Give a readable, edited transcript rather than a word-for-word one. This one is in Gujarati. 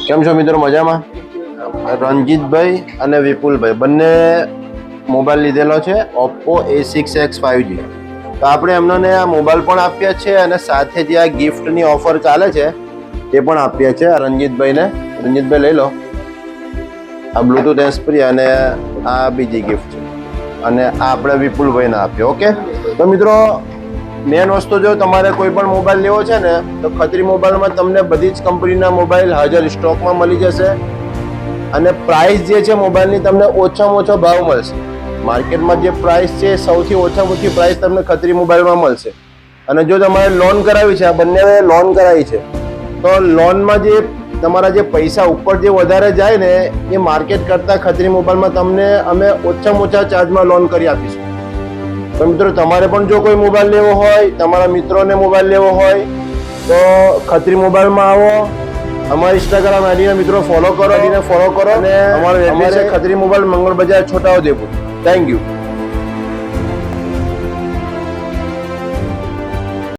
કેમ છો મિત્રો? મજામાં? રણજીતભાઈ અને વિપુલભાઈ બંને મોબાઈલ લીધેલો છે ઓપ્પો A6X 5G. તો આપણે એમને આ મોબાઈલ પણ આપ્યા છે અને સાથે જે આ ગિફ્ટની ઓફર ચાલે છે એ પણ આપ્યા છે રણજીતભાઈને. રણજીતભાઈ લઈ લો, આ બ્લૂટૂથ હેન્ડસ્ફ્રી અને આ બીજી ગિફ્ટ છે અને આ આપણે વિપુલભાઈને આપ્યો. ઓકે, તો મિત્રો મેન વસ્તુ જો તમારે કોઈ પણ મોબાઈલ લેવો છે ને તો ખત્રી મોબાઈલમાં તમને બધી જ કંપનીના મોબાઈલ હાજર સ્ટોકમાં મળી જશે અને પ્રાઇસ જે છે મોબાઈલની તમને ઓછામાં ઓછો ભાવ મળશે. માર્કેટમાં જે પ્રાઇસ છે સૌથી ઓછામાં ઓછી પ્રાઇસ તમને ખત્રી મોબાઈલમાં મળશે. અને જો તમારે લોન કરાવી છે, આ બંને લોન કરાવી છે, તો લોનમાં જે તમારા જે પૈસા ઉપર જે વધારે જાય ને એ માર્કેટ કરતાં ખત્રી મોબાઈલમાં તમને અમે ઓછામાં ઓછા ચાર્જમાં લોન કરી આપીશું. તો મિત્રો તમારે પણ જો કોઈ મોબાઈલ લેવો હોય, તમારા મિત્રોને મોબાઈલ લેવો હોય તો ખત્રી મોબાઈલમાં આવો. અમારા ઇન્સ્ટાગ્રામ આઈડીને મિત્રો ફોલો કરો અને અમારો એડ્રેસ છે ખત્રી મોબાઈલ, મંગળ બજાર, છોટાઉદેપુર. Thank you.